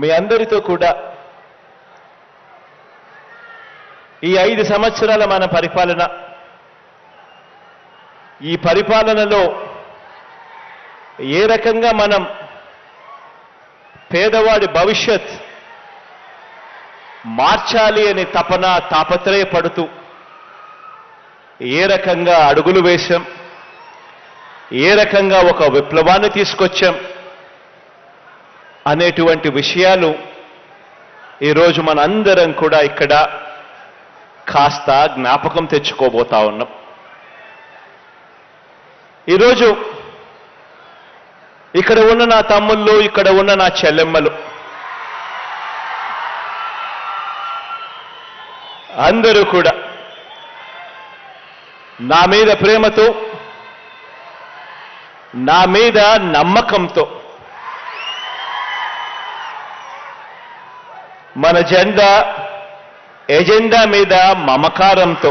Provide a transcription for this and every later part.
మీ అందరితో కూడా ఈ 5 సంవత్సరాల మన పరిపాలన, ఈ పరిపాలనలో ఏ రకంగా మనం పేదవాడి భవిష్యత్ మార్చాలి అని తాపత్రయపడుతూ ఏ రకంగా అడుగులు వేశాం, ఏ రకంగా ఒక విప్లవాన్ని తీసుకొచ్చాం అనేటువంటి విషయాలు ఈరోజు మనందరం కూడా ఇక్కడ కాస్త జ్ఞాపకం తెచ్చుకోబోతా ఉన్నాం. ఈరోజు ఇక్కడ ఉన్న నా తమ్ముళ్ళు, ఇక్కడ ఉన్న నా చెల్లెమ్మలు అందరూ కూడా నా మీద ప్రేమతో, నా మీద నమ్మకంతో మన ఎజెండా మీద మమకారంతో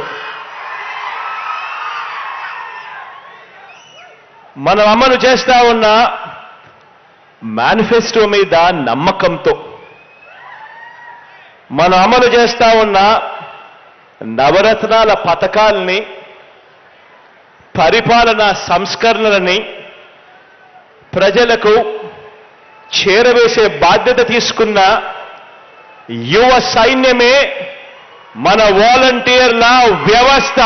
మనం అమలు చేస్తా ఉన్న మేనిఫెస్టో మీద నమ్మకంతో మనం అమలు చేస్తా ఉన్న నవరత్నాల పథకాల్ని, పరిపాలనా సంస్కరణలని ప్రజలకు చేరవేసే బాధ్యత తీసుకున్న యువ సైన్యమే మన వాలంటీర్ల వ్యవస్థ.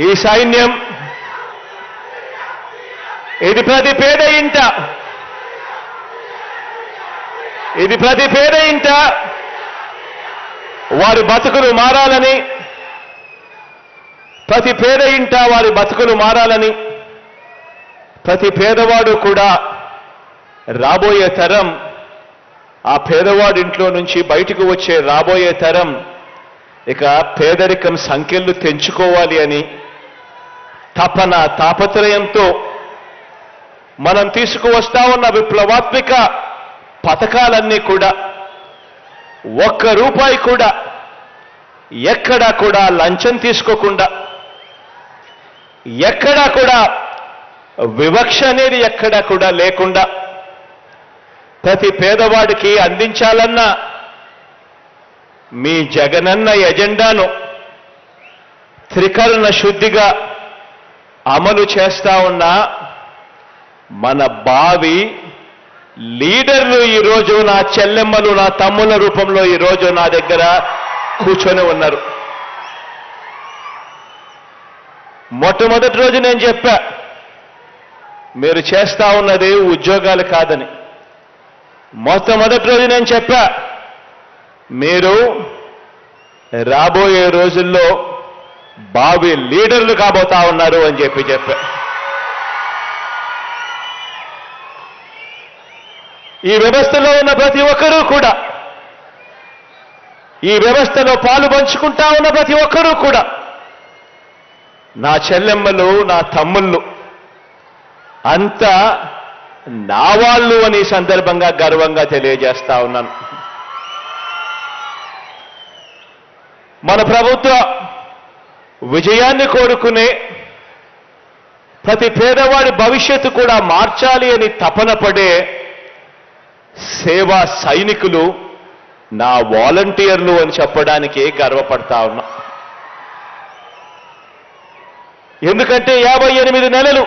ఈ సైన్యం ఇది ప్రతి పేద ఇంట వారి బతుకులు మారాలని, ప్రతి పేద ఇంట వారి బతుకులు మారాలని, ప్రతి పేదవాడు కూడా రాబోయే తరం, ఆ పేదవాడి ఇంట్లో నుంచి బయటకు వచ్చే రాబోయే తరం ఇక పేదరికం సంఖ్యలు తెంచుకోవాలి అని తాపత్రయంతో మనం తీసుకువస్తా ఉన్న విప్లవాత్మక పథకాలన్నీ కూడా ₹1 కూడా ఎక్కడా కూడా లంచం తీసుకోకుండా, ఎక్కడా కూడా వివక్ష అనేది ఎక్కడా కూడా లేకుండా ప్రతి పేదవాడికి అందించాలన్న మీ జగనన్న ఎజెండాను త్రికరణ శుద్ధిగా అమలు చేస్తా ఉన్న మన భావి లీడర్లు ఈరోజు నా చెల్లెమ్మలు, నా తమ్ముల రూపంలో ఈరోజు నా దగ్గర కూర్చొని ఉన్నారు. మొట్టమొదటి రోజు నేను చెప్పా, మీరు చేస్తా ఉన్నది ఉద్యోగాలు కాదని. మొట్టమొదటి రోజు నేను చెప్పా, మీరు రాబోయే రోజుల్లో భావి లీడర్లు కాబోతా ఉన్నారు అని చెప్పా. ఈ వ్యవస్థలో ఉన్న ప్రతి ఒక్కరూ కూడా, ఈ వ్యవస్థలో పాలు పంచుకుంటా ఉన్న ప్రతి ఒక్కరూ కూడా నా చెల్లెమ్మలు, నా తమ్ముళ్ళు అంతా నా వాళ్ళు అని సందర్భంగా గర్వంగా తెలియజేస్తా ఉన్నాను. మన ప్రభుత్వ విజయాన్ని కోరుకునే ప్రతి పేదవాడి భవిష్యత్తు కూడా మార్చాలి అని తపన పడే సేవా సైనికులు నా వాలంటీర్లు అని చెప్పడానికి గర్వపడతా ఉన్నా. ఎందుకంటే 58 నెలలు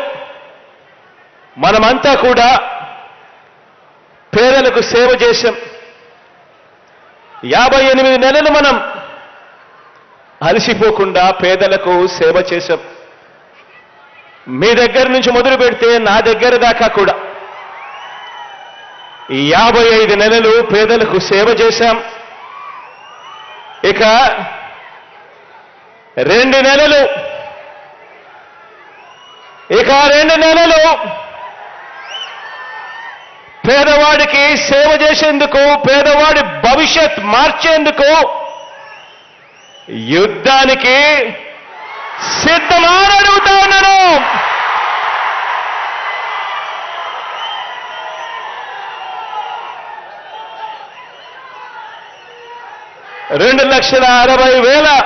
మనమంతా కూడా పేదలకు సేవ చేశాం. 58 నెలలు మనం అలసిపోకుండా పేదలకు సేవ చేశాం. మీ దగ్గర నుంచి మొదలు పెడితే నా దగ్గర దాకా కూడా ఈ 55 నెలలు పేదలకు సేవ చేశాం. ఇక 2 నెలలు పేదవాడికి సేవ చేసేందుకు, పేదవాడి భవిష్యత్ మార్చేందుకు యుద్ధానికి సిద్ధమా అని అడుగుతా ఉన్నాను. 2,60,000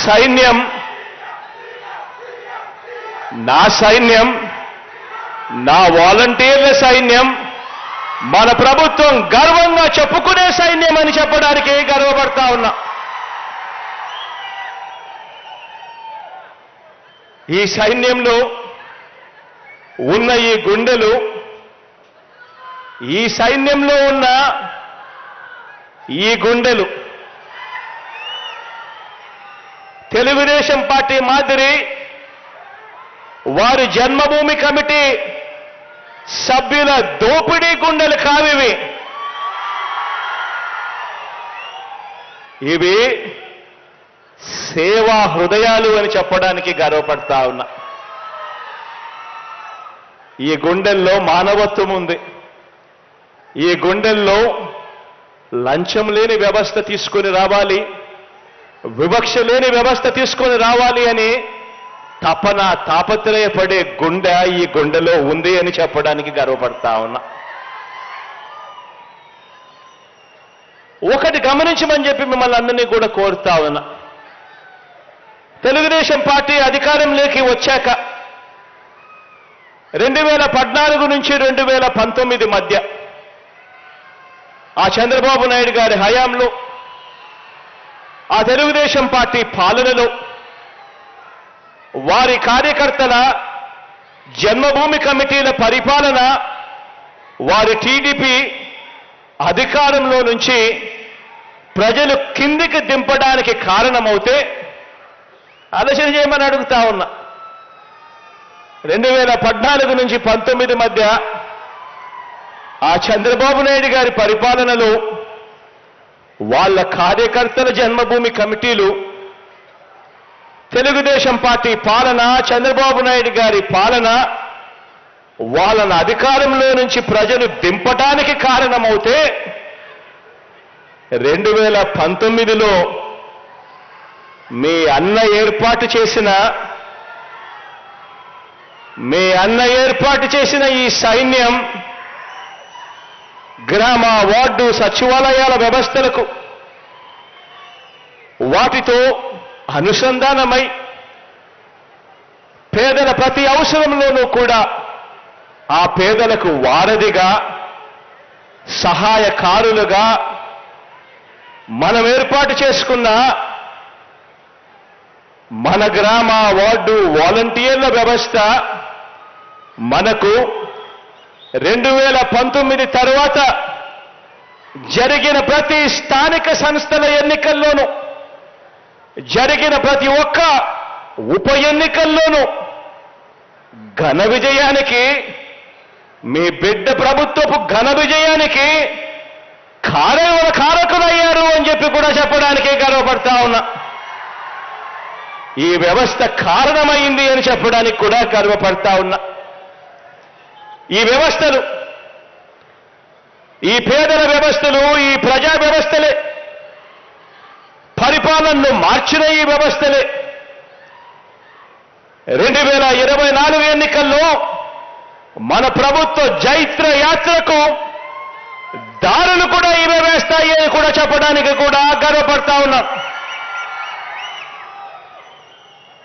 సైన్యం నా సైన్యం, నా వాలంటీర్ల సైన్యం, మన ప్రభుత్వం గర్వంగా చెప్పుకునే సైన్యం అని చెప్పడానికి గర్వపడతా ఉన్నా. ఈ సైన్యంలో ఉన్న ఈ గుండెలు, ఈ సైన్యంలో ఉన్న ఈ గుండెలు తెలుగుదేశం పార్టీ మాదిరి వారి జన్మభూమి కమిటీ సభ్యుల దోపిడీ గుండెలు కావివి. ఇవి సేవా హృదయాలు అని చెప్పడానికి గర్వపడతా ఉన్నా. ఈ గుండెల్లో మానవత్వం ఉంది. ఈ గుండెల్లో లంచం లేని వ్యవస్థ తీసుకొని రావాలి, వివక్ష లేని వ్యవస్థ తీసుకొని రావాలి అని తపన, తాపత్రయపడే గుండె ఈ గుండెలో ఉంది అని చెప్పడానికి గర్వపడతా ఉన్నా. ఒకటి గమనించమని చెప్పి మిమ్మల్ని అందరినీ కూడా కోరుతా ఉన్నా. తెలుగుదేశం పార్టీ అధికారంలోకి వచ్చాక 2014 నుంచి 2019 మధ్య ఆ చంద్రబాబు నాయుడు గారి హయాంలో, ఆ తెలుగుదేశం పార్టీ పాలనలో వారి కార్యకర్తల జన్మభూమి కమిటీల పరిపాలన, వారి టీడీపీ అధికారంలో నుంచి ప్రజలు కిందికి దింపడానికి కారణమవుతే ఆలోచన చేయమని అడుగుతా ఉన్నా. 2014 నుంచి 19 మధ్య ఆ చంద్రబాబు నాయుడు గారి పరిపాలనలో వాళ్ళ కార్యకర్తల జన్మభూమి కమిటీలు తెలుగుదేశం పార్టీ పాలన, చంద్రబాబు నాయుడు గారి పాలన వాళ్ళని అధికారంలో నుంచి ప్రజలు దింపడానికి కారణమవుతే 2019లో మీ అన్న ఏర్పాటు చేసిన ఈ సైన్యం గ్రామ, వార్డు, సచివాలయాల వ్యవస్థలకు వాటితో అనుసంధానమై పేదల ప్రతి అవసరంలోనూ కూడా ఆ పేదలకు వారధిగా, సహాయకారులుగా మనం ఏర్పాటు చేసుకున్న మన గ్రామ, వార్డు వాలంటీర్ల వ్యవస్థ మనకు 2019 తర్వాత జరిగిన ప్రతి స్థానిక సంస్థల ఎన్నికల్లోనూ, జరిగిన ప్రతి ఒక్క ఉప ఎన్నికల్లోనూ ఘన విజయానికి, మీ బిడ్డ ప్రభుత్వపు ఘన విజయానికి కారకులయ్యారు అని చెప్పి కూడా చెప్పడానికి గర్వపడతా ఉన్నా. ఈ వ్యవస్థ కారణమైంది అని చెప్పడానికి కూడా గర్వపడతా ఉన్నా. ఈ వ్యవస్థలు, ఈ పేదల వ్యవస్థలు, ఈ ప్రజా వ్యవస్థలే, పరిపాలనను మార్చిన ఈ వ్యవస్థలే 2024 ఎన్నికల్లో మన ప్రభుత్వ జైత్ర యాత్రకు దారులు కూడా ఇవే వేస్తాయి అని కూడా చెప్పడానికి కూడా గర్వపడతా ఉన్నాం.